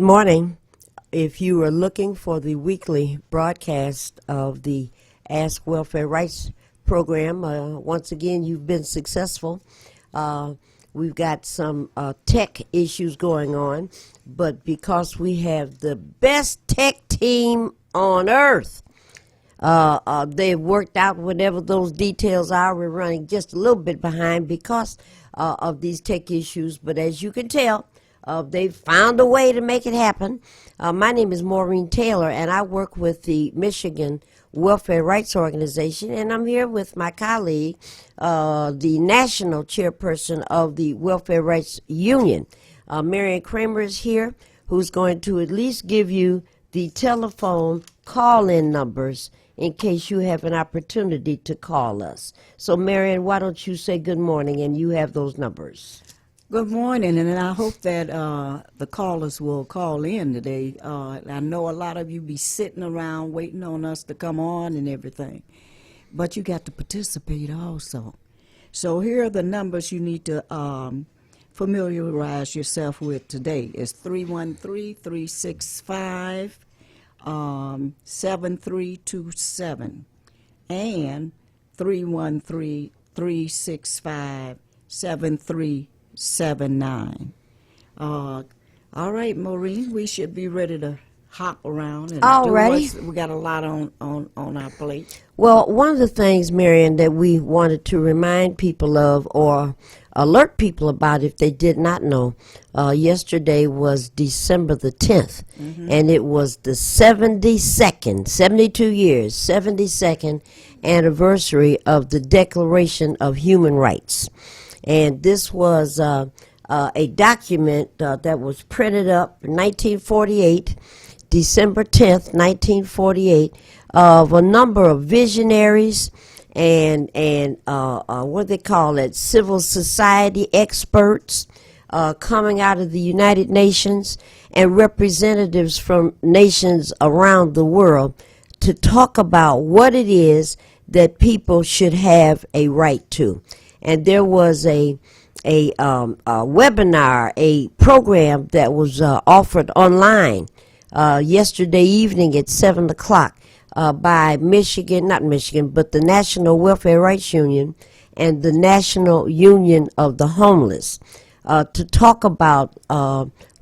morning. If you are looking for the weekly broadcast of the Ask Welfare Rights program, once again, you've been successful. We've got some tech issues going on, but because we have the best tech team on earth, they've worked out whatever those details are. We're running just a little bit behind because of these tech issues, but as you can tell, they've found a way to make it happen. My name is Maureen Taylor, and I work with the Michigan Welfare Rights Organization, and I'm here with my colleague, the national chairperson of the Welfare Rights Union. Marion Kramer is here, who's going to at least give you the telephone call-in numbers in case you have an opportunity to call us. So, Marion, why don't you say good morning, and you have those numbers. Good morning, and I hope that the callers will call in today. I know a lot of you be sitting around waiting on us to come on and everything, but you got to participate also. So here are the numbers you need to familiarize yourself with today. It's 313-365-7327 and 313-365-7379. All right, Maureen, we should be ready to hop around and we got a lot on our plate. Well, one of the things, Marion, that we wanted to remind people of or alert people about if they did not know, yesterday was December the 10th, and it was the 72nd, 72 years, 72nd anniversary of the Declaration of Human Rights. And this was a document that was printed up in 1948, December 10th, 1948, of a number of visionaries and what they call it, civil society experts coming out of the United Nations and representatives from nations around the world to talk about what it is that people should have a right to. And there was a webinar, a program that was offered online yesterday evening at 7 o'clock by not Michigan, but the National Welfare Rights Union and the National Union of the Homeless to talk about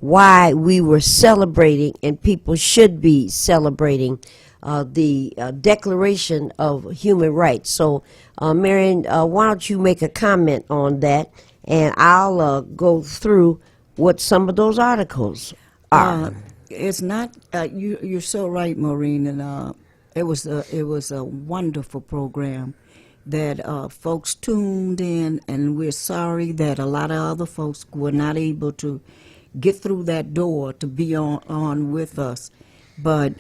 why we were celebrating and people should be celebrating the Declaration of Human Rights. So, Marion, why don't you make a comment on that, and I'll go through what some of those articles are. It's not. You're so right, Maureen, and it was a wonderful program that folks tuned in, and we're sorry that a lot of other folks were not able to get through that door to be on with us, but.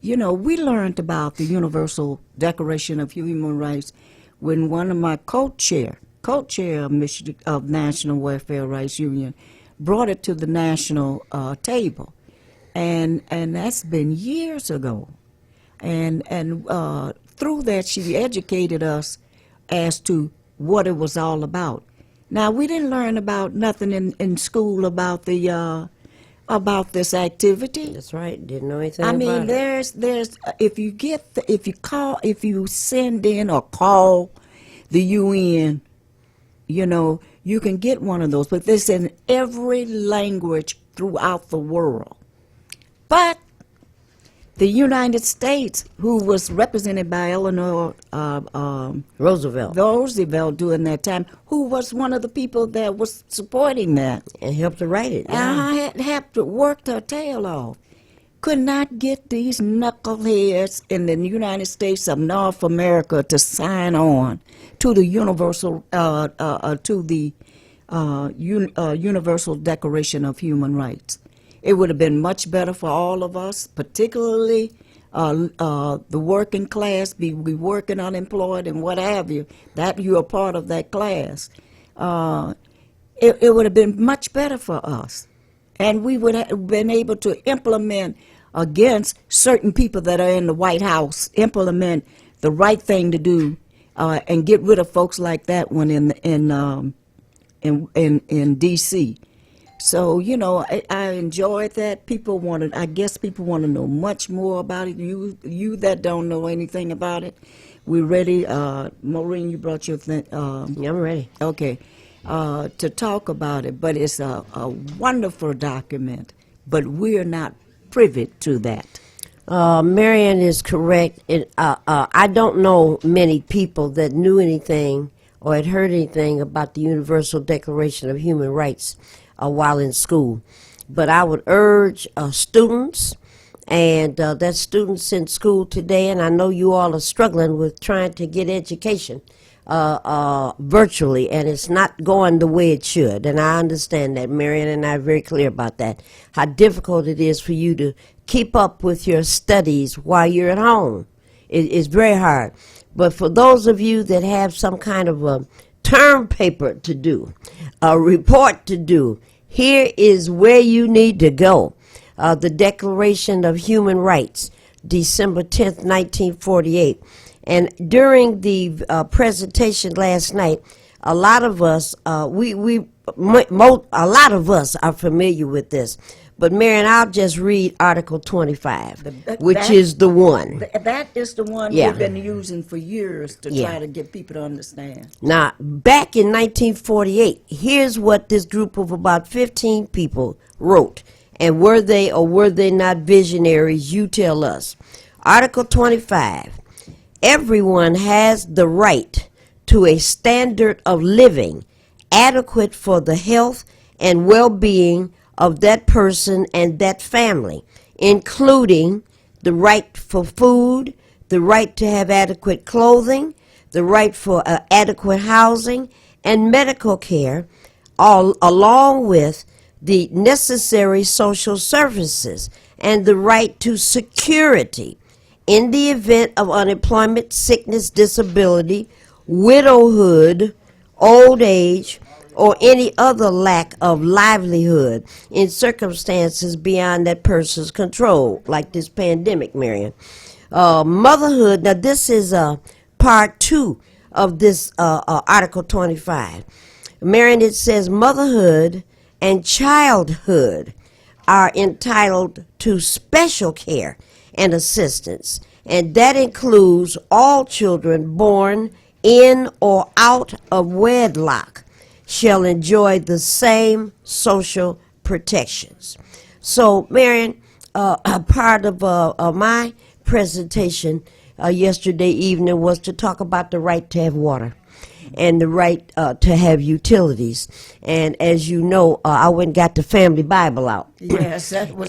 You know, we learned about the Universal Declaration of Human Rights when one of my co-chair of National Welfare Rights Union brought it to the national table, and that's been years ago, and through that she educated us as to what it was all about. Now, we didn't learn about nothing in school about this activity. That's right. Didn't know anything about it. I mean, there's if you send in or call the UN, you know, you can get one of those. But this in every language throughout the world. But the United States, who was represented by Eleanor Roosevelt during that time, who was one of the people that was supporting that. And helped to write it. Yeah. Had to work her tail off. Could not get these knuckleheads in the United States of North America to sign on to the Universal Universal Declaration of Human Rights. It would have been much better for all of us, particularly the working class, be working unemployed and what have you, that you are part of that class. It would have been much better for us. And we would have been able to implement against certain people that are in the White House, implement the right thing to do, and get rid of folks like that one in D.C. So, I enjoyed that. I guess people want to know much more about it. You that don't know anything about it, we're ready. Maureen, you brought your thing. Yeah, I'm ready. Okay, to talk about it. But it's a wonderful document, but we're not privy to that. Marianne is correct. I don't know many people that knew anything or had heard anything about the Universal Declaration of Human Rights while in school. But I would urge students, and that's students in school today, and I know you all are struggling with trying to get education virtually, and it's not going the way it should. And I understand that. Marianne and I are very clear about that, how difficult it is for you to keep up with your studies while you're at home. It's very hard. But for those of you that have some kind of a term paper to do, a report to do, here is where you need to go. The Declaration of Human Rights, December 10th, 1948. And during the presentation last night, a lot of us, a lot of us are familiar with this. But Marion, I'll just read Article 25, which is the one. That is the one Yeah. we've been using for years to Yeah. try to get people to understand. Now, back in 1948, here's what this group of about 15 people wrote. And were they or were they not visionaries? You tell us. Article 25. Everyone has the right to a standard of living adequate for the health and well-being of that person and that family, including the right for food, the right to have adequate clothing, the right for adequate housing and medical care, all along with the necessary social services and the right to security in the event of unemployment, sickness, disability, widowhood, old age, or any other lack of livelihood in circumstances beyond that person's control, like this pandemic, Marion. Motherhood, now this is part 2 of this Article 25. Marion, it says motherhood and childhood are entitled to special care and assistance, and that includes all children born in or out of wedlock shall enjoy the same social protections. So, Marion, a part of my presentation yesterday evening was to talk about the right to have water and the right to have utilities. And as you know, I went and got the Family Bible out. Yes, that was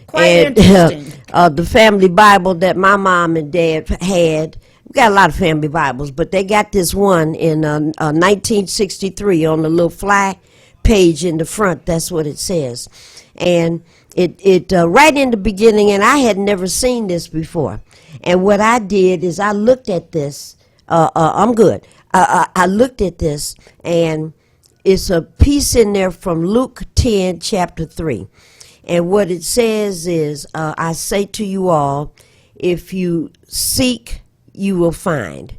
quite and, interesting. The Family Bible that my mom and dad had. We got a lot of family Bibles, but they got this one in 1963 on the little fly page in the front. That's what it says. And it right in the beginning, and I had never seen this before. And what I did is I looked at this. I'm good. I looked at this, and it's a piece in there from Luke 10, chapter 3. And what it says is, I say to you all, if you seek, you will find.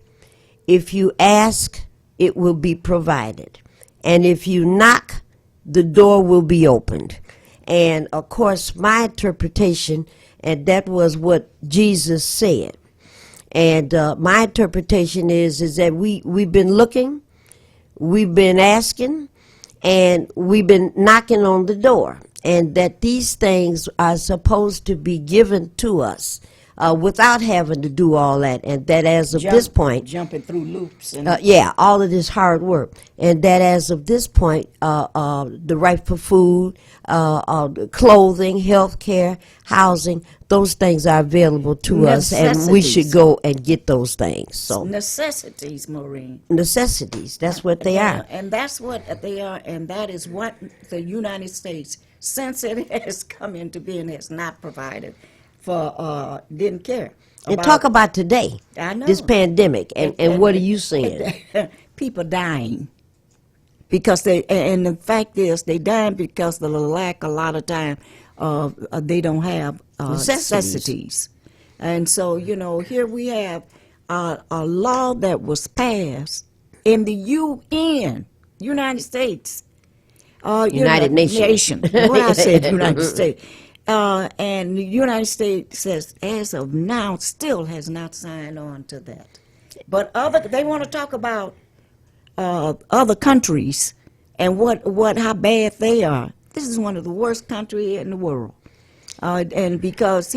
If you ask, it will be provided. And if you knock, the door will be opened. And of course, my interpretation, and that was what Jesus said. And my interpretation is that we've been looking, we've been asking, and we've been knocking on the door. And that these things are supposed to be given to us without having to do all that, and that as of this point, jumping through loops, and all of this hard work, and that as of this point, the right for food, clothing, health care, housing, those things are available to us, and we should go and get those things. So necessities, Maureen. necessities, that's what they are. And that's what they are, and that is what the United States, since it has come into being, has not provided for, didn't care. And talk about today, I know. this pandemic, and what are you seeing? People dying. Because and the fact is, they dying because of the lack, a lot of time, they don't have necessities. And so, here we have a law that was passed in the UN, United States, United Nations. What I said, United States. And the United States says, as of now, still has not signed on to that. But they want to talk about other countries and how bad they are. This is one of the worst countries in the world. And because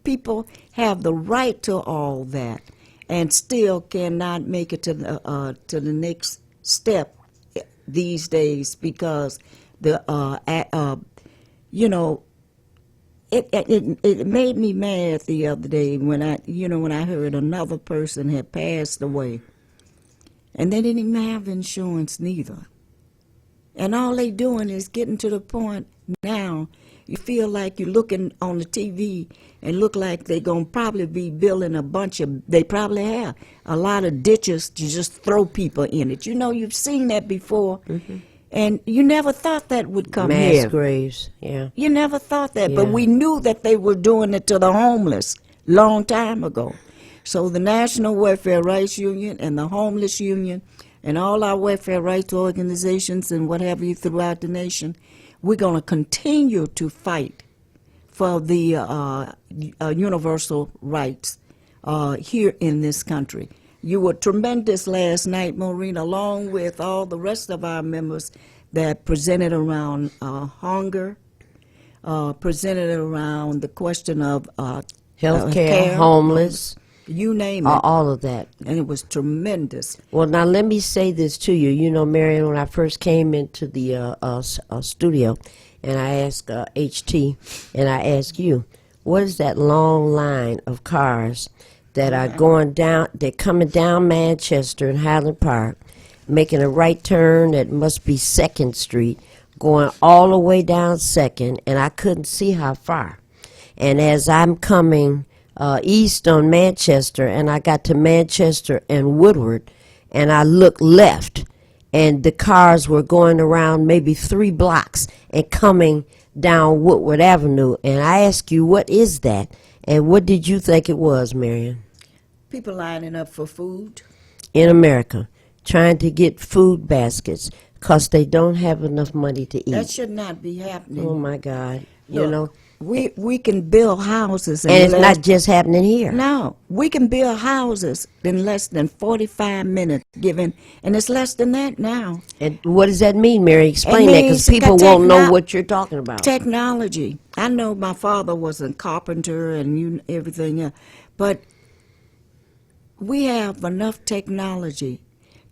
people have the right to all that, and still cannot make it to the next step these days because it made me mad the other day when I heard another person had passed away, and they didn't even have insurance neither, and all they doing is getting to the point now. You feel like you're looking on the TV and look like they're going to probably be building they probably have a lot of ditches to just throw people in it. You've seen that before, and you never thought that would come here. Mass graves, yeah. You never thought that, but Yeah. we knew that they were doing it to the homeless long time ago. So the National Welfare Rights Union and the Homeless Union and all our welfare rights organizations and what have you throughout the nation, we're going to continue to fight for the universal rights here in this country. You were tremendous last night, Maureen, along with all the rest of our members that presented around hunger, presented around the question of Healthcare, homeless, you name it, all of that. and it was tremendous. Well, now let me say this to you. Marion, when I first came into the studio, and I asked HT, and I asked you, what is that long line of cars that are going down, they're coming down Manchester and Highland Park, making a right turn that must be 2nd Street, going all the way down 2nd, and I couldn't see how far. And as I'm coming east on Manchester, and I got to Manchester and Woodward, and I looked left, and the cars were going around maybe 3 blocks and coming down Woodward Avenue. And I asked you, what is that? And what did you think it was, Marion? People lining up for food. In America, trying to get food baskets because they don't have enough money to eat. That should not be happening. Oh, my God. Look, we can build houses and it's not just happening here. No, we can build houses in less than 45 minutes given, and it's less than that now. And what does that mean, Mary? Explain that, because means people won't know what you're talking about. Technology. I know my father was a carpenter and everything else, but we have enough technology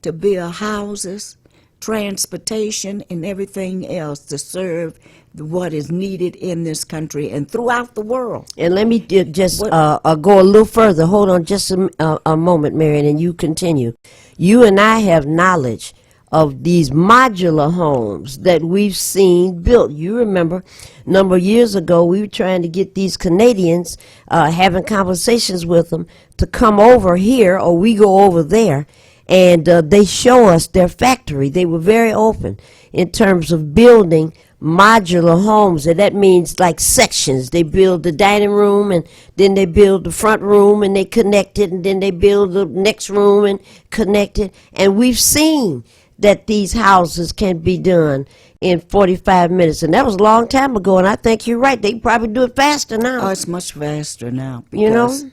to build houses, transportation, and everything else to serve what is needed in this country and throughout the world. And let me just go a little further. Hold on just a moment, Marion, and you continue. You and I have knowledge of these modular homes that we've seen built. You remember, a number of years ago, we were trying to get these Canadians, having conversations with them, to come over here, or we go over there, and they show us their factory. They were very open in terms of building modular homes, and that means like sections. They build the dining room, and then they build the front room, and they connect it, and then they build the next room and connect it. And we've seen that these houses can be done in 45 minutes, and that was a long time ago, and I think you're right. They probably do it faster now. Oh, it's much faster now. Because,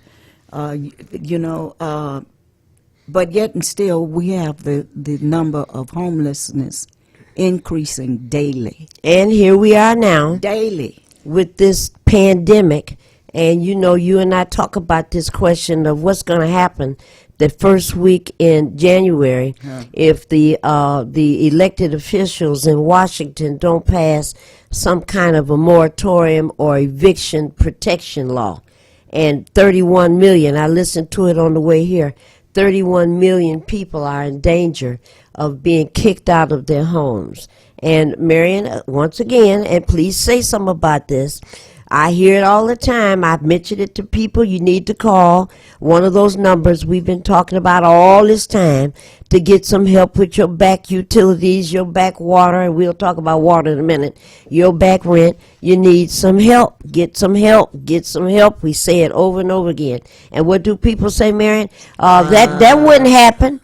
but yet and still we have the number of homelessness increasing daily. And here we are now Daily. with this pandemic, and you and I talk about this question of what's going to happen the first week in January if the elected officials in Washington don't pass some kind of a moratorium or eviction protection law. And 31 million, I listened to it on the way here, 31 million people are in danger of being kicked out of their homes. And Marion, once again, and please say something about this, I hear it all the time. I've mentioned it to people. You need to call one of those numbers we've been talking about all this time to get some help with your back utilities, your back water, and we'll talk about water in a minute, your back rent. You need some help. Get some help. Get some help. We say it over and over again. And what do people say, Marion? That wouldn't happen.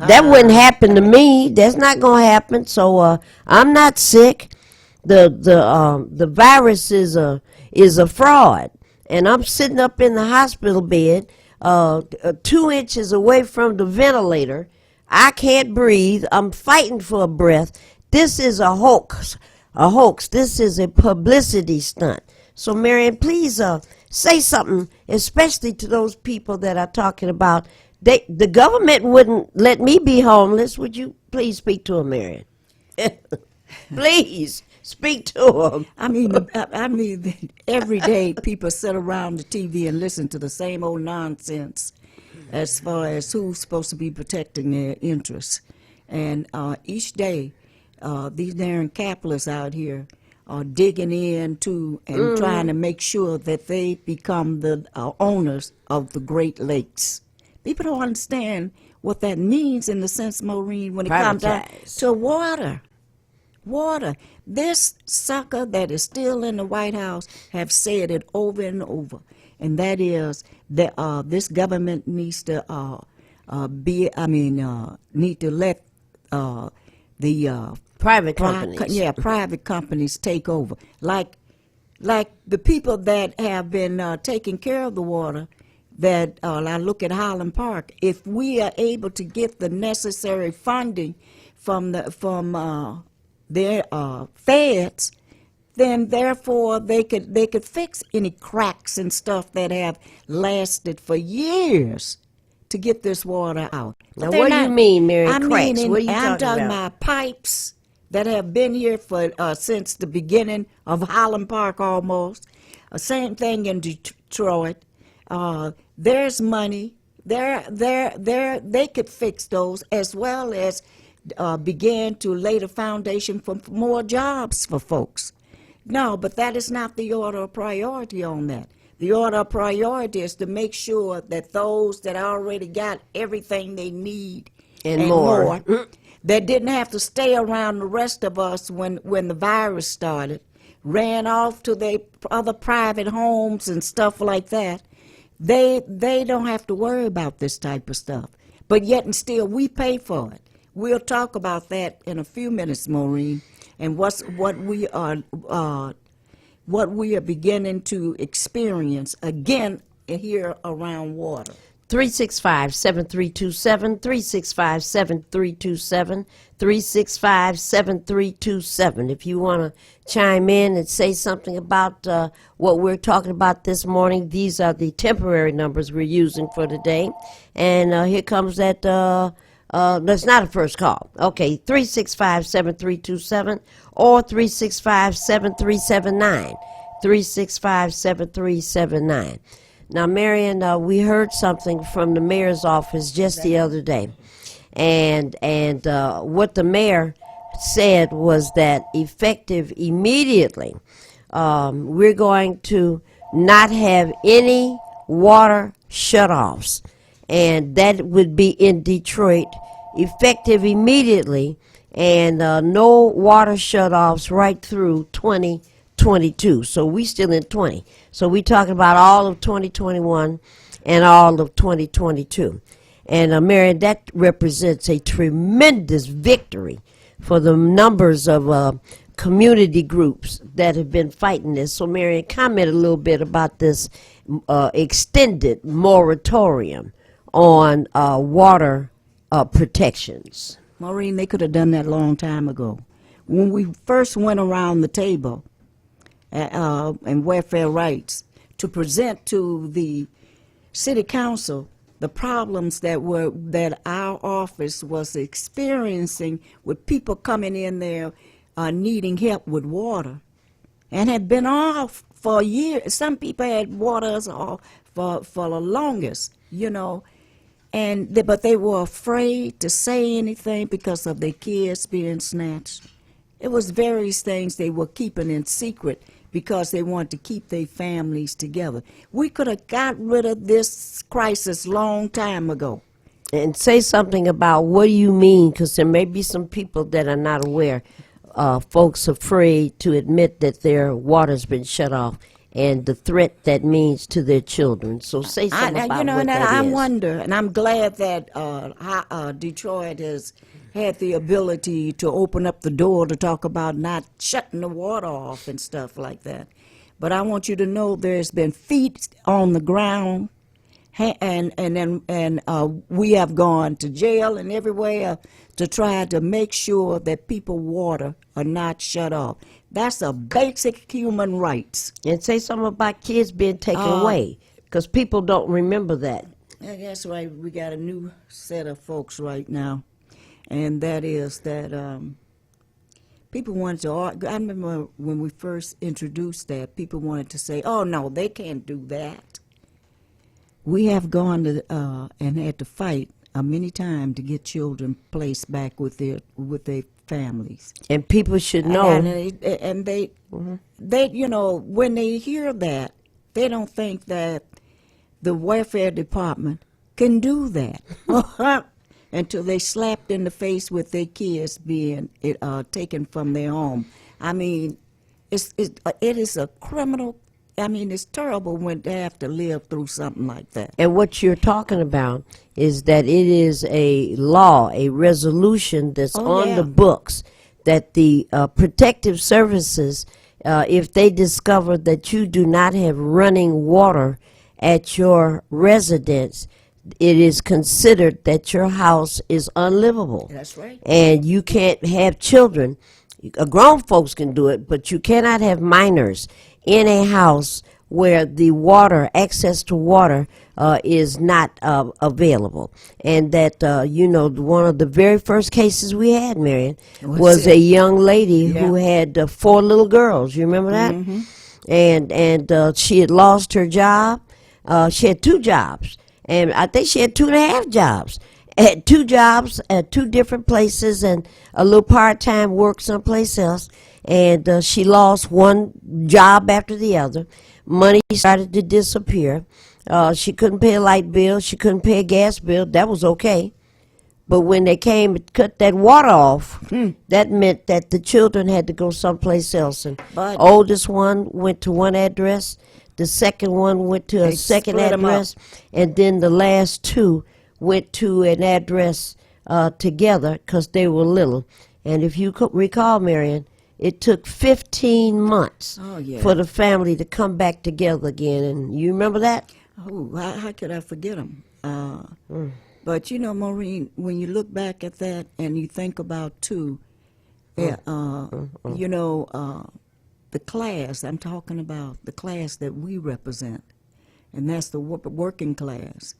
That wouldn't happen to me. That's not gonna happen. So I'm not sick. The virus is a fraud, and I'm sitting up in the hospital bed, 2 inches away from the ventilator. I can't breathe. I'm fighting for a breath. This is a hoax. A hoax. This is a publicity stunt. So, Marion, please say something, especially to those people that are talking about the government wouldn't let me be homeless. Would you please speak to him, Marion? Please speak to him. I mean, every day people sit around the TV and listen to the same old nonsense as far as who's supposed to be protecting their interests. And each day, these darn capitalists out here are digging into and trying to make sure that they become the owners of the Great Lakes. People don't understand what that means in the sense, Maureen, when it comes down to water. Water. This sucker that is still in the White House have said it over and over, and that is that this government needs to need to let the Private companies. private companies take over. Like the people that have been taking care of the water, that I look at Highland Park, if we are able to get the necessary funding from their feds, then therefore they could fix any cracks and stuff that have lasted for years to get this water out. Now, what do you mean, Mary? Cracks? What are you I'm talking about pipes that have been here for since the beginning of Highland Park almost. Same thing in Detroit. There's money. They could fix those as well as begin to lay the foundation for more jobs for folks. No, but that is not the order of priority on that. The order of priority is to make sure that those that already got everything they need and more that didn't have to stay around the rest of us when the virus started, ran off to their other private homes and stuff like that. They don't have to worry about this type of stuff. But yet and still, we pay for it. We'll talk about that in a few minutes, Maureen, and what we are beginning to experience again here around water. 365-7327, 365-7327, 365-7327. If you want to chime in and say something about what we're talking about this morning, these are the temporary numbers we're using for today. And here comes that, that's not a first call. Okay, 365-7327 or 365-7379, 365-7379. Now, Marion, we heard something from the mayor's office just the other day, and what the mayor said was that effective immediately, we're going to not have any water shutoffs, and that would be in Detroit, effective immediately, and no water shutoffs right through 2022. So we still in 20. So we talking about all of 2021 and all of 2022. And Marion, that represents a tremendous victory for the numbers of community groups that have been fighting this. So Marion, comment a little bit about this extended moratorium on water protections. Maureen, they could have done that a long time ago. When we first went around the table and welfare rights to present to the city council the problems that our office was experiencing with people coming in there needing help with water, and had been off for years. Some people had waters off for the longest, but they were afraid to say anything because of their kids being snatched. It was various things they were keeping in secret because they wanted to keep their families together. We could have got rid of this crisis long time ago. And say something about what do you mean, because there may be some people that are not aware, folks afraid to admit that their water's been shut off. and the threat that means to their children. So say something about what and that I is. wonder, and I'm glad that Detroit has had the ability to open up the door to talk about not shutting the water off and stuff like that. But I want you to know there's been feet on the ground, and we have gone to jail and everywhere to try to make sure that people's water are not shut off. That's a basic human rights. And say something about kids being taken away, because people don't remember that. Yeah, that's right. We got a new set of folks right now, and that is that people wanted to argue. I remember when we first introduced that, people wanted to say, "Oh no, they can't do that." We have gone to and had to fight many times to get children placed back with their families. And people should know. And they, when they hear that, they don't think that the welfare department can do that until they slapped in the face with their kids being taken from their home. I mean, it is a criminal. I mean, it's terrible when they have to live through something like that. And what you're talking about is that it is a law, a resolution that's on the books that the protective services, if they discover that you do not have running water at your residence, it is considered that your house is unlivable. That's right. And you can't have children. Grown folks can do it, but you cannot have minors in a house where the water, access to water, is not available. And that, one of the very first cases we had, Marion, was a young lady who had 4 little girls. You remember that? Mm-hmm. And she had lost her job. She had 2 jobs. And I think she had 2.5 jobs. Had 2 jobs at 2 different places and a little part-time work someplace else. And she lost one job after the other. Money started to disappear. She couldn't pay a light bill. She couldn't pay a gas bill. That was okay. But when they came to cut that water off, that meant that the children had to go someplace else. And oldest one went to one address. The second one went to a second address. And then the last 2 went to an address together because they were little. And if you recall, Marion, it took 15 months for the family to come back together again. And you remember that? Oh, how could I forget them? But, Maureen, when you look back at that and you think about, too, the class, I'm talking about the class that we represent, and that's the working class.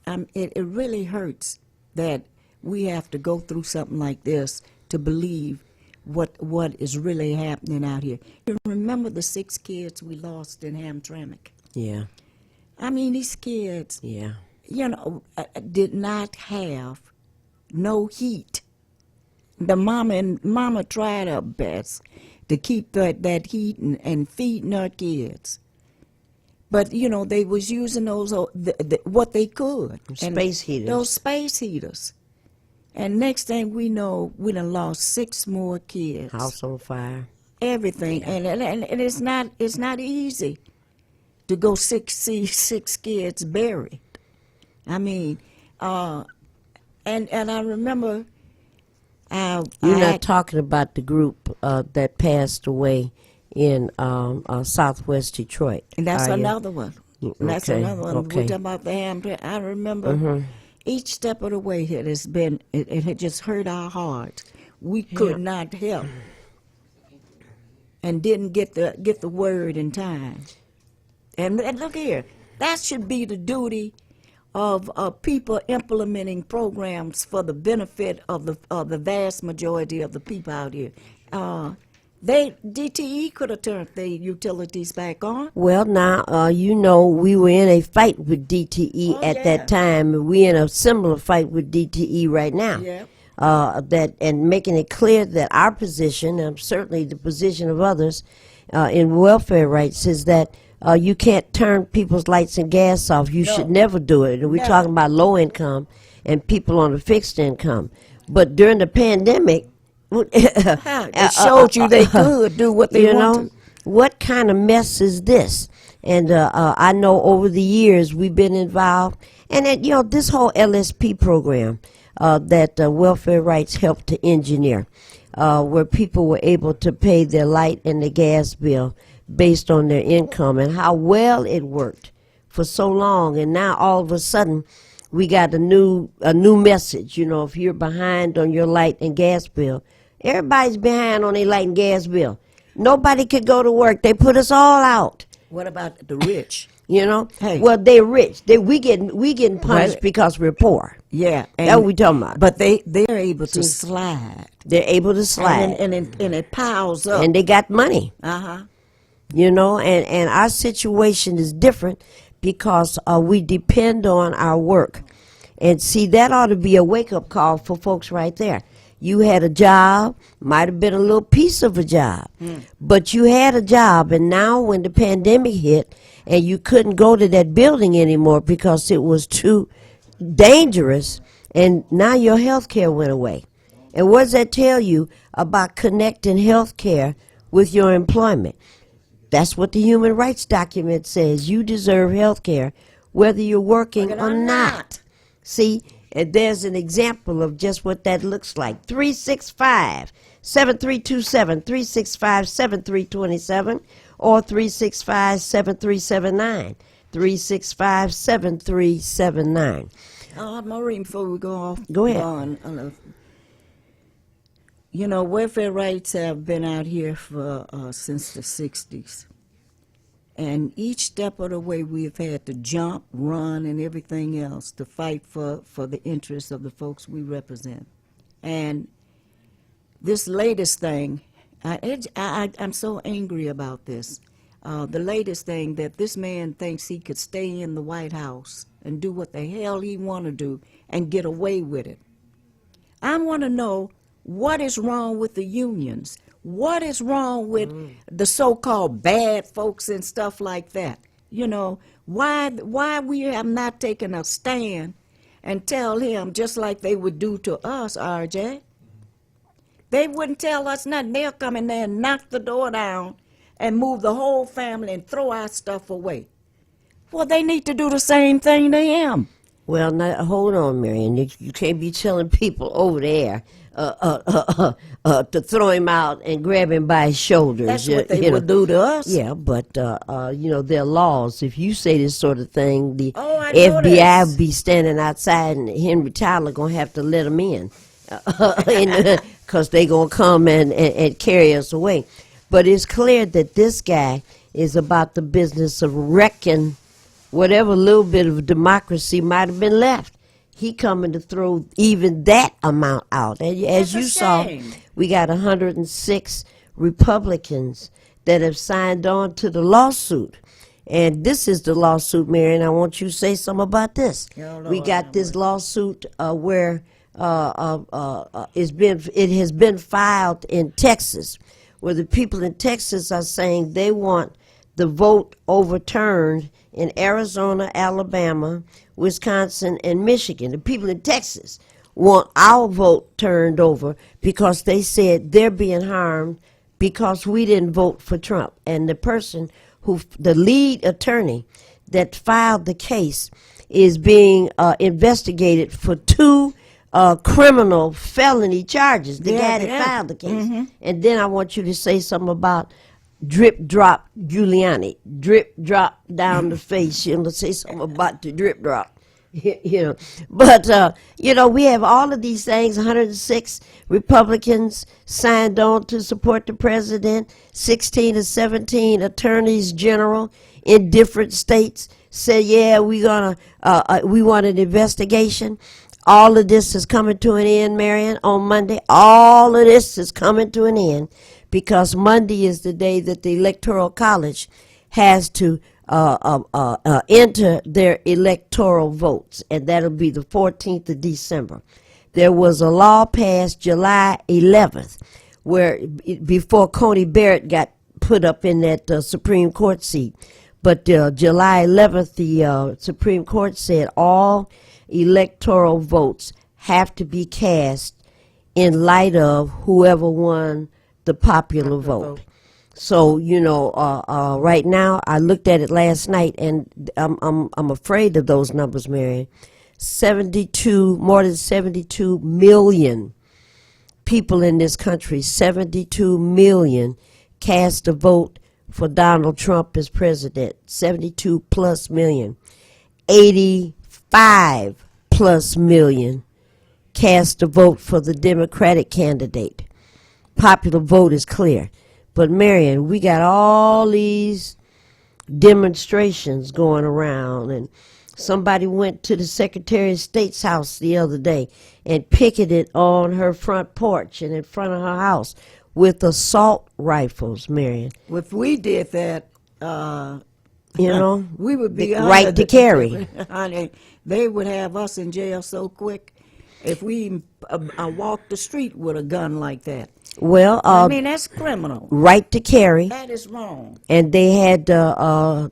It really hurts that we have to go through something like this to believe what is really happening out here. You remember the 6 kids we lost in Hamtramck? Yeah. I mean, these kids, did not have no heat. The mama tried her best to keep that heat and feeding her kids. But, they was using those, what they could. Space heaters. Those space heaters. And next thing we know, we done lost 6 more kids. House on fire. Everything. And it's not easy to go see 6 kids buried. I mean, and I remember... You're not talking about the group that passed away in Southwest Detroit. And that's another one. That's another one. Okay. We're talking about the Hamtramck. I remember each step of the way it had just hurt our hearts. We could not help, and didn't get the word in time. And look here, that should be the duty of people implementing programs for the benefit of the vast majority of the people out here. DTE could have turned the utilities back on. Well, now, we were in a fight with DTE at that time. We're in a similar fight with DTE right now. Yeah. And making it clear that our position, and certainly the position of others in welfare rights, is that you can't turn people's lights and gas off. You should never do it. And we're talking about low income and people on a fixed income. But during the pandemic, It showed you they could do what they you know, wanted. what kind of mess is this? And I know over the years we've been involved, and that, you know, this whole LSP program that Welfare Rights helped to engineer, where people were able to pay their light and their gas bill based on their income, and how well it worked for so long, and now all of a sudden we got a new message. You know, if you're behind on your light and gas bill, everybody's behind on their light and gas bill. Nobody could go to work. They put us all out. What about the rich? You know, Hey. well, they're rich. We getting punished Well, because we're poor. Yeah, That's what we talking about. But they're able to slide, They're able to slide, and it piles up. and they got money. Uh-huh. You know, and our situation is different because we depend on our work. And see, that ought to be a wake-up call for folks right there. You had a job, might have been a little piece of a job, but you had a job, and now when the pandemic hit and you couldn't go to that building anymore because it was too dangerous, and now your health care went away. And what does that tell you about connecting health care with your employment? That's what the human rights document says. You deserve health care whether you're working or not. See, and there's an example of just what that looks like. 365-7327, 365-7327, or 365-7379, 365-7379. Maureen, before we go off, Go ahead. You know, welfare rights have been out here for since the 60s. And each step of the way we've had to jump, run, and everything else to fight for the interests of the folks we represent. And this latest thing, I'm so angry about this. The latest thing that this man thinks he could stay in the White House and do what the hell he want to do and get away with it. I want to know what is wrong with the unions. What is wrong with the so-called bad folks and stuff like that? You know, why we have not taken a stand and tell him just like they would do to us, RJ? They wouldn't tell us nothing. They'll come in there and knock the door down and move the whole family and throw our stuff away. Well, they need to do the same thing to him. Well, now, hold on, Marion. You can't be telling people over there to throw him out and grab him by his shoulders. That's what they would do to us. Yeah, but, you know, there are laws. If you say this sort of thing, the I know FBI this. will be standing outside, and Henry Tyler going to have to let them in because they going to come and carry us away. But it's clear that this guy is about the business of wrecking whatever little bit of democracy might have been left. He coming to throw even that amount out. And as you saw, we got 106 Republicans that have signed on to the lawsuit. And this is the lawsuit, Marion. I want you to say something about this. We got this lawsuit where it has been filed in Texas, where the people in Texas are saying they want the vote overturned in Arizona, Alabama, Wisconsin, and Michigan. The people in Texas want our vote turned over because they said they're being harmed because we didn't vote for Trump. And the person the lead attorney that filed the case is being investigated for two criminal felony charges. The guy that filed the case. Mm-hmm. And then I want you to say something about drip drop Giuliani. Drip drop down the face. You know, say something about the drip drop. You know, but you know, we have all of these things. 106 Republicans signed on to support the president. 16 or 17 attorneys general in different states said, "Yeah, we want an investigation." All of this is coming to an end, Marion, on Monday. All of this is coming to an end because Monday is the day that the Electoral College has to enter their electoral votes, and that'll be the 14th of December. There was a law passed July 11th where before Coney Barrett got put up in that Supreme Court seat. But July 11th, the Supreme Court said all electoral votes have to be cast in light of whoever won the popular vote. So right now I looked at it last night, and I'm afraid of those numbers, Marion. More than 72 million people in this country, 72 million, cast a vote for Donald Trump as president. 72 plus million. 85 plus million cast a vote for the Democratic candidate. Popular vote is clear. But Marion, we got all these demonstrations going around, and somebody went to the Secretary of State's house the other day and picketed on her front porch and in front of her house with assault rifles, Marion. If we did that, we would be right to carry. Honey, they would have us in jail so quick if we walked the street with a gun like that. Well, I mean, that's criminal. Right to carry. That is wrong. And they had,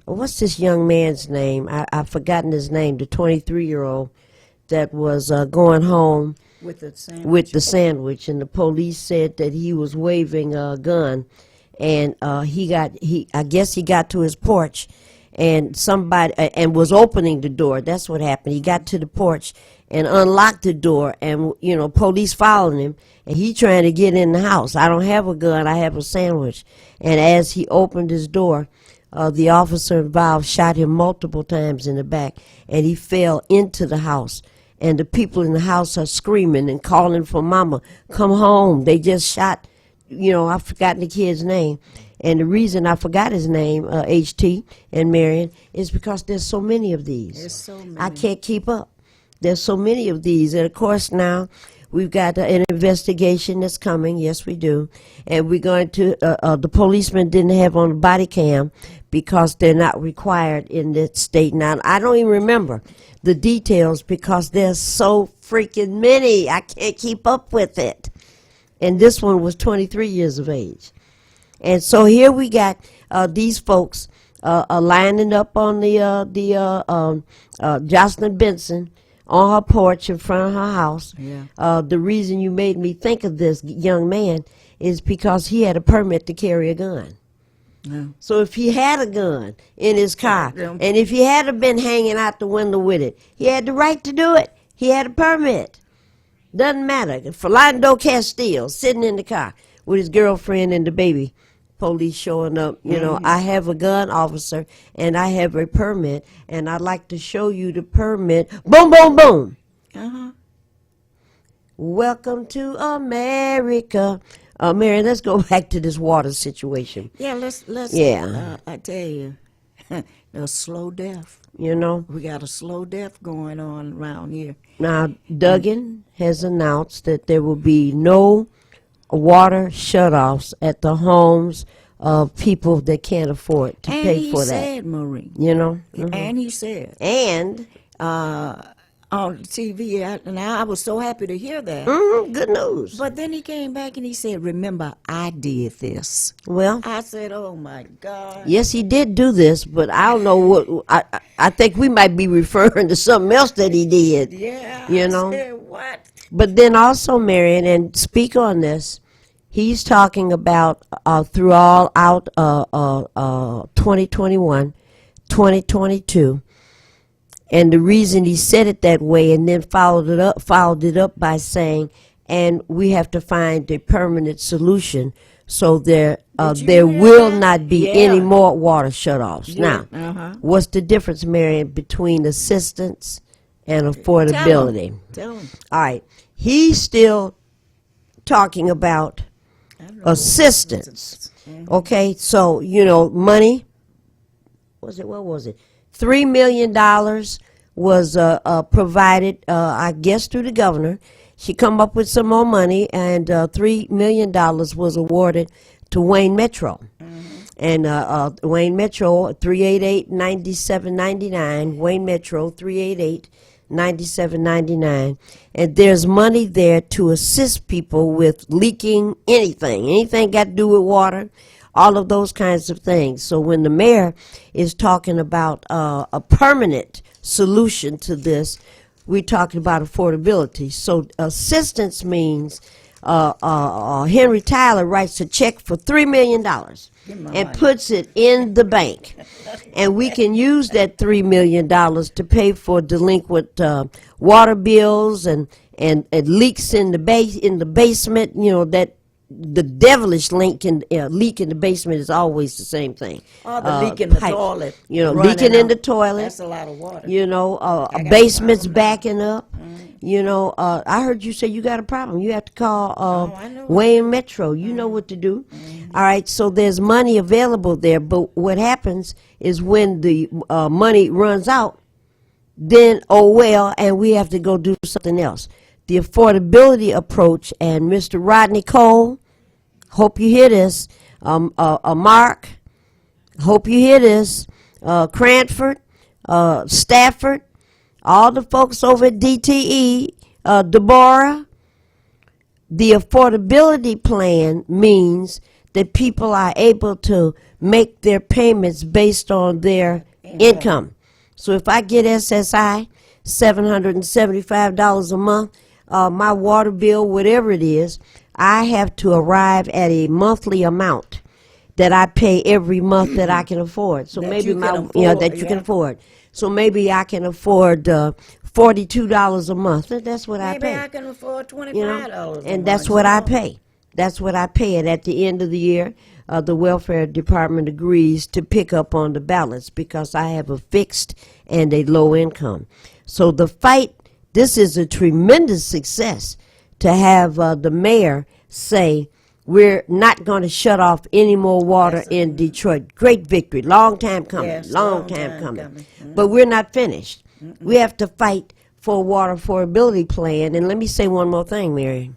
what's this young man's name? I've forgotten his name, the 23-year-old that was going home With the sandwich, and the police said that he was waving a gun, and I guess he got to his porch, and somebody and was opening the door. That's what happened. He got to the porch and unlocked the door, and police following him, and he trying to get in the house. I don't have a gun, I have a sandwich. And as he opened his door, the officer involved shot him multiple times in the back, and he fell into the house. And the people in the house are screaming and calling for mama, come home. They just shot, I've forgotten the kid's name. And the reason I forgot his name, HT and Marion, is because there's so many of these. There's so many. I can't keep up. There's so many of these. And of course now we've got an investigation that's coming. Yes, we do. And we're going to, the policemen didn't have on the body cam because they're not required in this state. Now, I don't even remember the details because there's so freaking many. I can't keep up with it. And this one was 23 years of age. And so here we got these folks lining up on the Jocelyn Benson on her porch in front of her house. Yeah. The reason you made me think of this young man is because he had a permit to carry a gun. Yeah. So if he had a gun in his car, Yeah. and if he had been hanging out the window with it, he had the right to do it. He had a permit. Doesn't matter. Philando Castile sitting in the car with his girlfriend and the baby. Police showing up, I have a gun, officer, and I have a permit, and I'd like to show you the permit. Boom, boom, boom. Uh-huh. Welcome to America. Mary, let's go back to this water situation. Yeah, let's. Yeah. I tell you, a slow death. We got a slow death going on around here. Now, Duggan has announced that there will be no water shutoffs at the homes of people that can't afford to pay for that. And he said, Maureen. Mhm. And he said. And on TV, and I was so happy to hear that. good news. But then he came back and he said, remember, I did this. Well, I said, oh, my God. yes, he did do this, but I don't know what. I think we might be referring to something else that he did. Yeah. You know? I said, what? But then also, Marion, and speak on this, he's talking about throughout 2021, 2022, and the reason he said it that way, and then followed it up by saying, and we have to find a permanent solution so there hear will that? not be Yeah. any more water shutoffs. Yeah. Now, what's the difference, Marion, between assistance and affordability? Tell him. All right, he's still talking about assistance. Okay, so money. What was it? $3 million was provided, I guess, through the governor. She come up with some more money, and $3 million was awarded to Wayne Metro. And Wayne Metro, 388-9799, Wayne Metro, 388-9799. And there's money there to assist people with leaking anything got to do with water, all of those kinds of things. So when the mayor is talking about a permanent solution to this, we're talking about affordability. So assistance means Henry Tyler writes a check for $3 million and puts it in the bank. And we can use that $3 million to pay for delinquent water bills and leaks in the basement, that the devilish leak in the basement is always the same thing. Or the leak in the Pipes, toilet. leaking in the toilet. That's a lot of water. Basements backing up. I heard you say you got a problem. You have to call Wayne Metro. You know what to do. All right, so there's money available there, but what happens is when the money runs out, then, and we have to go do something else. The affordability approach, and Mr. Rodney Cole, hope you hear this, Mark, hope you hear this, Cranford, Stafford, all the folks over at DTE, Deborah, the affordability plan means that people are able to make their payments based on their income. So if I get SSI, $775 a month, my water bill, whatever it is, I have to arrive at a monthly amount that I pay every month that I can afford. So maybe that you can afford. So maybe I can afford $42 a month. That's what I pay. Maybe I can afford $25 and that's what I pay. That's what I pay. And at the end of the year, the welfare department agrees to pick up on the balance because I have a fixed and a low income. So the fight, this is a tremendous success to have the mayor say, we're not going to shut off any more water in Detroit. Great victory. Long time coming. Yes, long time coming. But we're not finished. We have to fight for a water affordability plan. And let me say one more thing, Mary.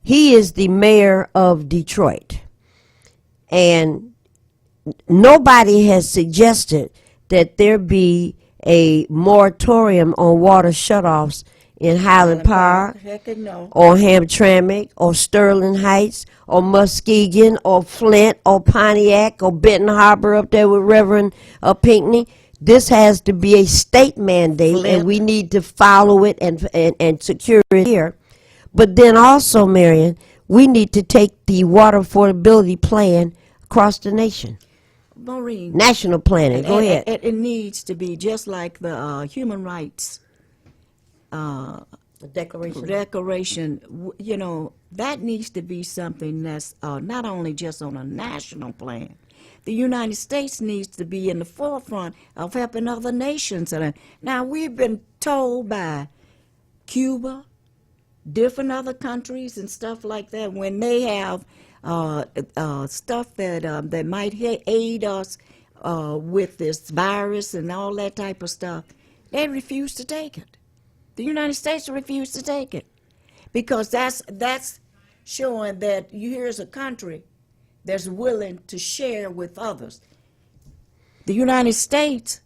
He is the mayor of Detroit. And nobody has suggested that there be a moratorium on water shutoffs in Highland Park, or Hamtramck, or Sterling Heights, or Muskegon, or Flint, or Pontiac, or Benton Harbor up there with Reverend Pinckney. This has to be a state mandate, and we need to follow it and secure it here. But then also, Marion, we need to take the water affordability plan across the nation. Maureen, national planning. Go ahead. It needs to be just like the human rights The declaration. That needs to be something that's not only just on a national plan. The United States needs to be in the forefront of helping other nations. Now, we've been told by Cuba, different other countries and stuff like that, when they have stuff that might aid us with this virus and all that type of stuff, they refuse to take it. The United States refused to take it because that's showing that here's a country that's willing to share with others. The United States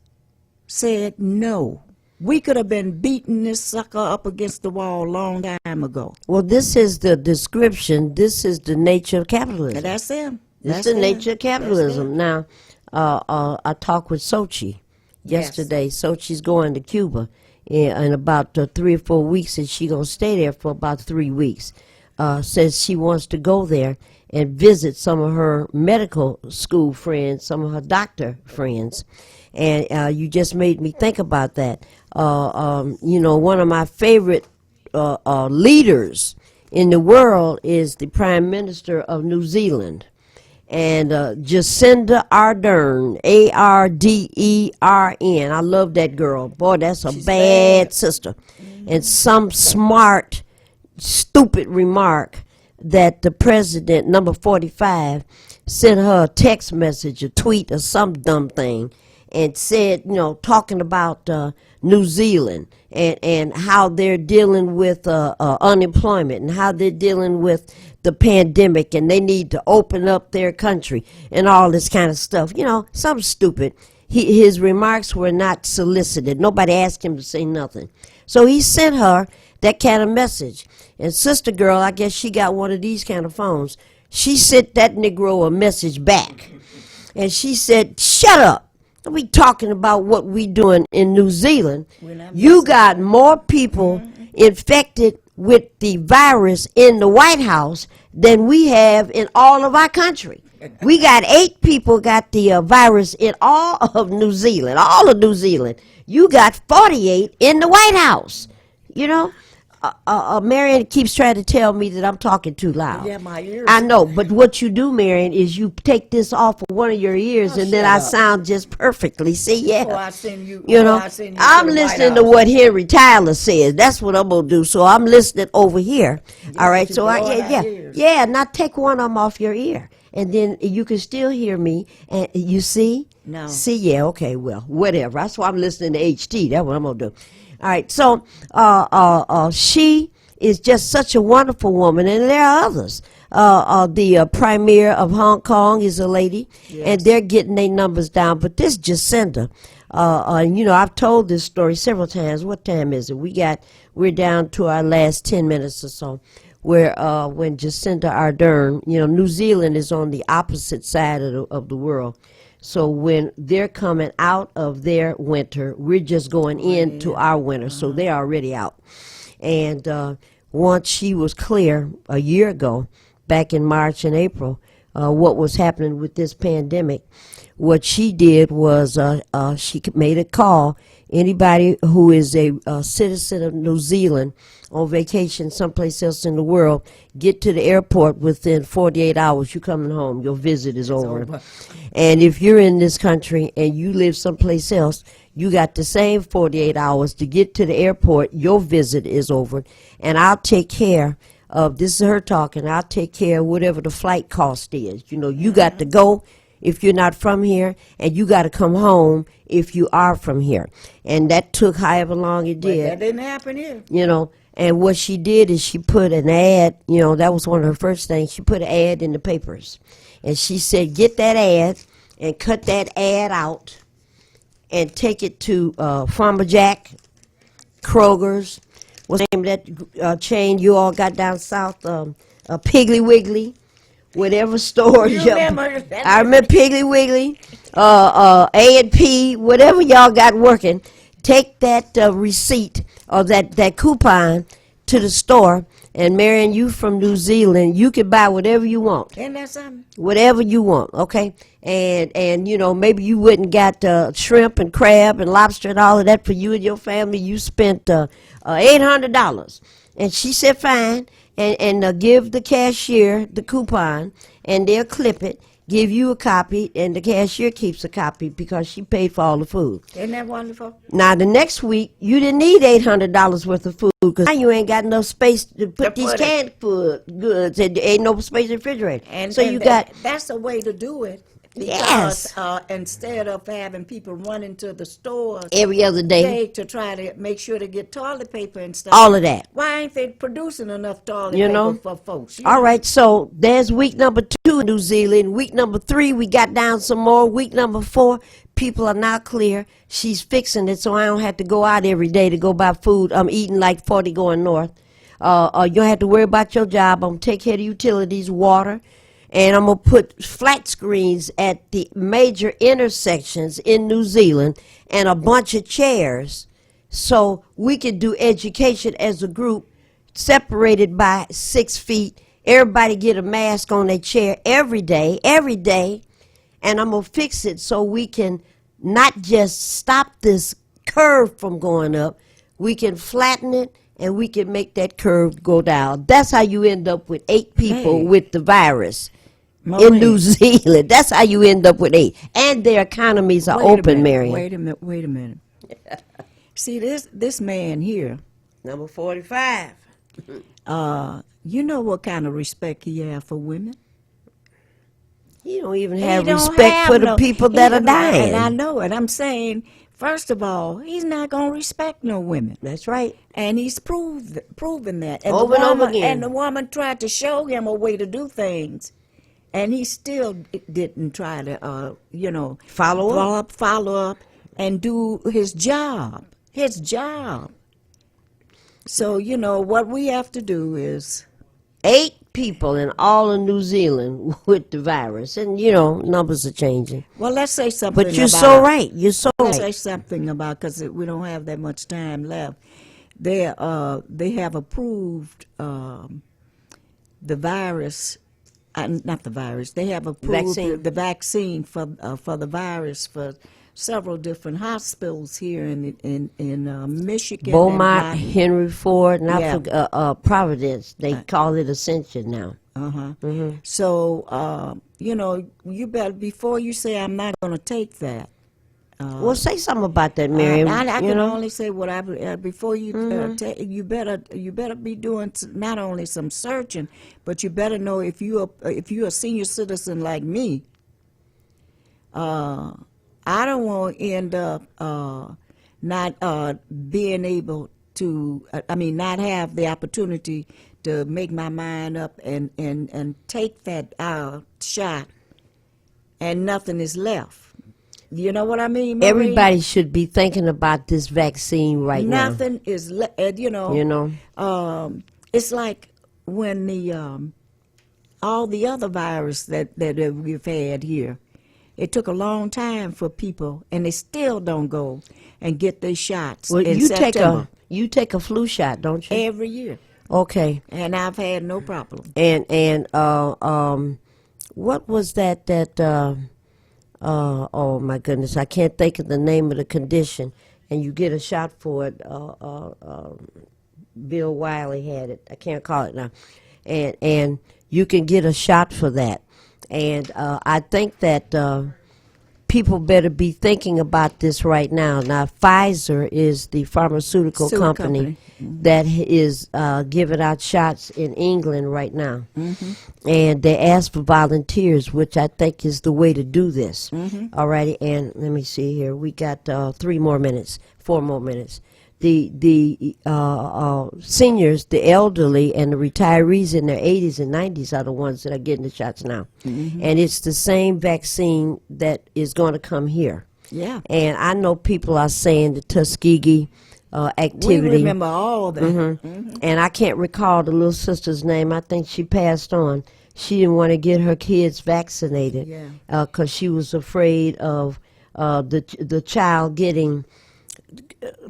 said no. We could have been beating this sucker up against the wall a long time ago. Well, this is the description. This is the nature of capitalism. And that's them. This is the nature of capitalism. Now, I talked with Sochi yesterday. Yes. Sochi's going to Cuba in about 3 or 4 weeks, and she's going to stay there for about 3 weeks. Says she wants to go there and visit some of her medical school friends, some of her doctor friends. And you just made me think about that. One of my favorite leaders in the world is the Prime Minister of New Zealand. And Jacinda Ardern, Ardern. I love that girl. Boy, that's She's bad sister. Mm-hmm. And some smart, stupid remark that the president, number 45, sent her a text message, a tweet, or some dumb thing, and said, talking about New Zealand and how they're dealing with unemployment and how they're dealing with the pandemic and they need to open up their country and all this kind of stuff. Something stupid. His remarks were not solicited. Nobody asked him to say nothing. So he sent her that kind of message. And sister girl, I guess she got one of these kind of phones. She sent that Negro a message back. And she said, shut up. We talking about what we doing in New Zealand. You got more people infected with the virus in the White House than we have in all of our country. We got 8 people got the virus in all of New Zealand, all of New Zealand. You got 48 in the White House. You know, Marion keeps trying to tell me that I'm talking too loud. Yeah, my ears. I know, but what you do, Marion, is you take this off of one of your ears, and then I sound just perfectly. See, yeah. Before I send you, You know, before I send you I'm to the White listening to House. what Henry Tyler says. That's what I'm gonna do. So I'm listening over here. All right. you So blowing our yeah. ears. Yeah. Now take one of them off your ear, and then you can still hear me. And you see? No. See? Yeah. Okay. Well, whatever. That's why I'm listening to HT. That's what I'm gonna do. All right. So, she is just such a wonderful woman, and there are others. The premier of Hong Kong is a lady, and they're getting their numbers down. But this Jacinda, you know, I've told this story several times. What time is it? We're down to our last 10 minutes or so. Where when Jacinda Ardern, you know, New Zealand is on the opposite side of the world. So when they're coming out of their winter, we're just going into our winter. So they're already out. And once she was clear a year ago, back in March and April, what was happening with this pandemic, what she did was she made a call. Anybody who is a citizen of New Zealand on vacation someplace else in the world, get to the airport within 48 hours. You're coming home. Your visit is over. And if you're in this country and you live someplace else, you got the same 48 hours to get to the airport. Your visit is over. And I'll take care of, this is her talking, I'll take care of whatever the flight cost is. You know, you got to go if you're not from here, and you got to come home if you are from here. And that took however long it But did. that didn't happen here. You know, and what she did is she put an ad, you know, that was one of her first things. She put an ad in the papers. And she said, get that ad and cut that ad out and take it to Farmer Jack, Kroger's, what's the name of that chain you all got down south, Piggly Wiggly, whatever store. You remember that? I remember Piggly Wiggly, A&P, whatever y'all got working. Take that receipt or that coupon to the store, and Marion, you from New Zealand, you can buy whatever you want. Isn't that something? Whatever you want, okay? And you know, maybe you wouldn't got shrimp and crab and lobster and all of that for you and your family. You spent $800. And she said, fine, and give the cashier the coupon, and they'll clip it, give you a copy, and the cashier keeps a copy because she paid for all the food. Isn't that wonderful? Now, the next week, you didn't need $800 worth of food because now you ain't got enough space to put these put it. canned food goods, and there ain't no space in the refrigerator. And so and you got, that's a way to do it. Yes. Because instead of having people running to the stores every other day, to try to make sure to get toilet paper and stuff, all of that. why ain't they producing enough toilet You paper know? for folks? You All know? right, so there's week number 2 in New Zealand. Week number 3, we got down some more. Week number 4, people are now clear. She's fixing it so I don't have to go out every day to go buy food. I'm eating like 40 going north. You don't have to worry about your job. I'm going to take care of utilities, water, and I'm going to put flat screens at the major intersections in New Zealand and a bunch of chairs so we can do education as a group separated by 6 feet. Everybody get a mask on their chair every day, and I'm going to fix it so we can not just stop this curve from going up, we can flatten it, and we can make that curve go down. That's how you end up with 8 people Hey. with the virus in Maureen, New Zealand. That's how you end up with 8. And their economies are wait a open, minute, Marion. Wait a minute. See, this man here, Number 45. you know what kind of respect he have for women? He don't even He have don't respect have for the no- people he that are don't- dying. And I know it. I'm saying, first of all, he's not going to respect no women. That's right. And he's proven that. And Over the and over woman, again. And the woman tried to show him a way to do things. And he still didn't try to, Follow up, and do his job. His job. So, what we have to do is, 8 people in all of New Zealand with the virus. And, numbers are changing. well, let's say something But you're about, so right. You're so let's say right. something about, because we don't have that much time left. they have approved the virus. Not the virus. They have approved the vaccine for the virus for several different hospitals here in Michigan. Beaumont, Henry Ford, and Yeah. Providence. They call it Ascension now. So you better, before you say I'm not going to take that. Well, say something about that, Miriam. I you can know? only say what I before you take. You better be doing not only some searching, but you better know if you're a senior citizen like me. I don't want to end up not being able to. Not have the opportunity to make my mind up and take that shot, and nothing is left. You know what I mean, Maureen? Everybody should be thinking about this vaccine right now. Nothing is You know. It's like when the all the other virus that we've had here. It took a long time for people, and they still don't go and get their shots Well, in you September. take a flu shot, don't you? Every year, Okay. and I've had no problem. And what was that oh my goodness, I can't think of the name of the condition, and you get a shot for it. Bill Wiley had it. I can't call it now, and you can get a shot for that. And I think that people better be thinking about this right now. Now, Pfizer is the pharmaceutical company that is giving out shots in England right now. And they ask for volunteers, which I think is the way to do this. All righty, and let me see here. We got 4 more minutes. The seniors, the elderly, and the retirees in their 80s and 90s are the ones that are getting the shots now. And it's the same vaccine that is going to come here. Yeah, And I know people are saying the Tuskegee activity. we remember all of that. And I can't recall the little sister's name. I think she passed on. She didn't want to get her kids vaccinated because she was afraid of the child getting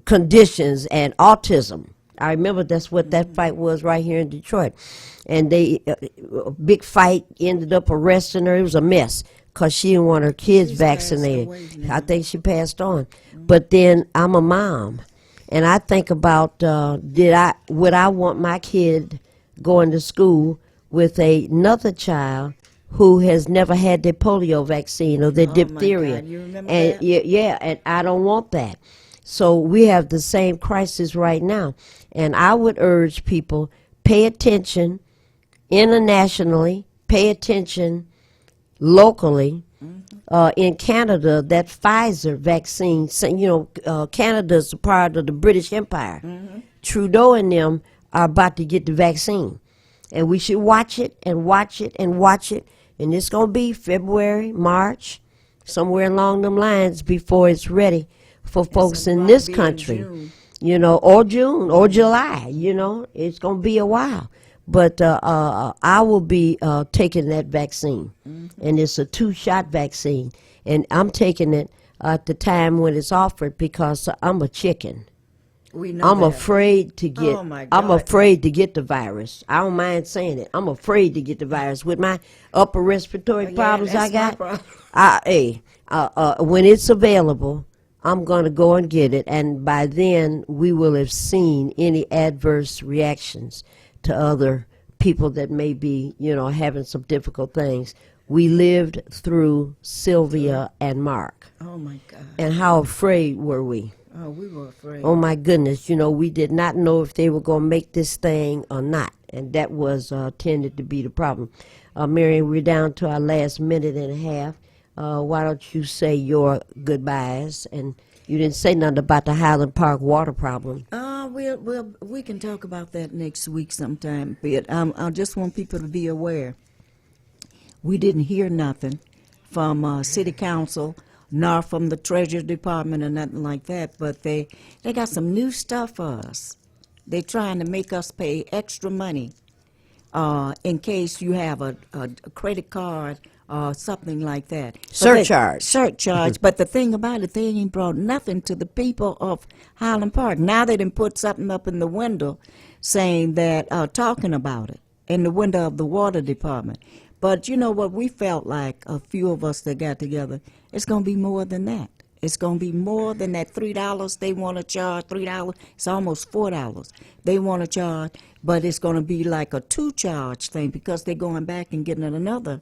conditions and autism. I remember that's what that fight was right here in Detroit. And they, big fight, ended up arresting her. It was a mess because she didn't want her kids vaccinated. I think she passed on. But then I'm a mom, and I think about would I want my kid going to school with another child who has never had their polio vaccine or their diphtheria? God, you remember and that? yeah, and I don't want that. So we have the same crisis right now. And I would urge people, pay attention internationally, pay attention locally. In Canada, that Pfizer vaccine, Canada is a part of the British Empire. Trudeau and them are about to get the vaccine. And we should watch it and watch it and watch it. And it's going to be February, March, somewhere along them lines before it's ready for folks in this country, or June or July, it's going to be a while. But I will be taking that vaccine, and it's a 2-shot vaccine, and I'm taking it at the time when it's offered because I'm a chicken. I'm afraid to get. Oh, my I'm God. afraid to get the virus. I don't mind saying it. I'm afraid to get the virus with my upper respiratory problems I that's got. my problem. When it's available, I'm going to go and get it, and by then we will have seen any adverse reactions to other people that may be, having some difficult things. We lived through Sylvia and Mark, Oh my God. and how afraid were we? Oh, we were afraid. Oh my goodness, we did not know if they were going to make this thing or not, and that was tended to be the problem. Miriam, we're down to our last minute and a half. Why don't you say your goodbyes? And you didn't say nothing about the Highland Park water problem. We can talk about that next week sometime. But I just want people to be aware. We didn't hear nothing from City Council, nor from the Treasury Department or nothing like that. But they got some new stuff for us. They're trying to make us pay extra money in case you have a credit card something like that. But Surcharge. Surcharge. But the thing about it, they ain't brought nothing to the people of Highland Park. Now they done put something up in the window saying that, talking about it, in the window of the water department. But you know what, we felt like, a few of us that got together, it's going to be more than that. It's going to be more than that $3 they want to charge. $3, it's almost $4 they want to charge. But it's going to be like a two-charge thing because they're going back and getting another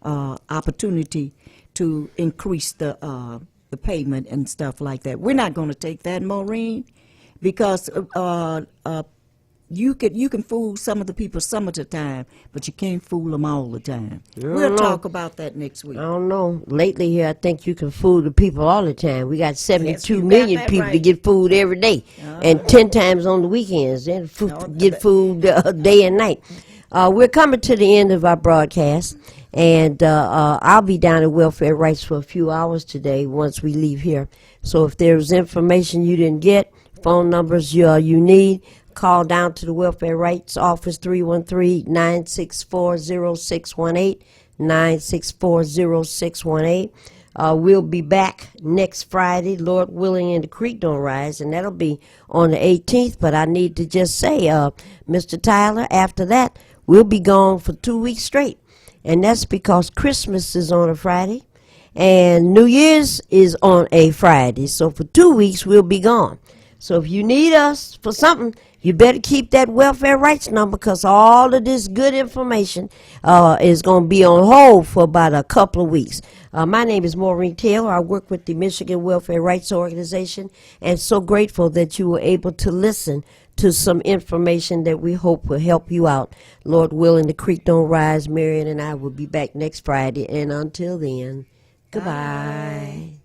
opportunity to increase the payment and stuff like that. We're not going to take that, Maureen, because you can fool some of the people some of the time, but you can't fool them all the time. We'll know. talk about that next week. I don't know. Lately here, I think you can fool the people all the time. We got 72 you got million that people to right. get food every day, and 10 times on the weekends. Then get food day and night. We're coming to the end of our broadcast, and I'll be down at Welfare Rights for a few hours today once we leave here. So if there's information you didn't get, phone numbers you need, call down to the Welfare Rights Office, 313-964-0618, 964-0618. We'll be back next Friday, Lord willing, and the creek don't rise, and that'll be on the 18th. But I need to just say, Mr. Tyler, after that, we'll be gone for 2 weeks straight. And that's because Christmas is on a Friday, and New Year's is on a Friday. So for 2 weeks, we'll be gone. So if you need us for something, you better keep that welfare rights number, because all of this good information is going to be on hold for about a couple of weeks. My name is Maureen Taylor. I work with the Michigan Welfare Rights Organization, and so grateful that you were able to listen to some information that we hope will help you out. Lord willing, the creek don't rise. Marion and I will be back next Friday, and until then, goodbye.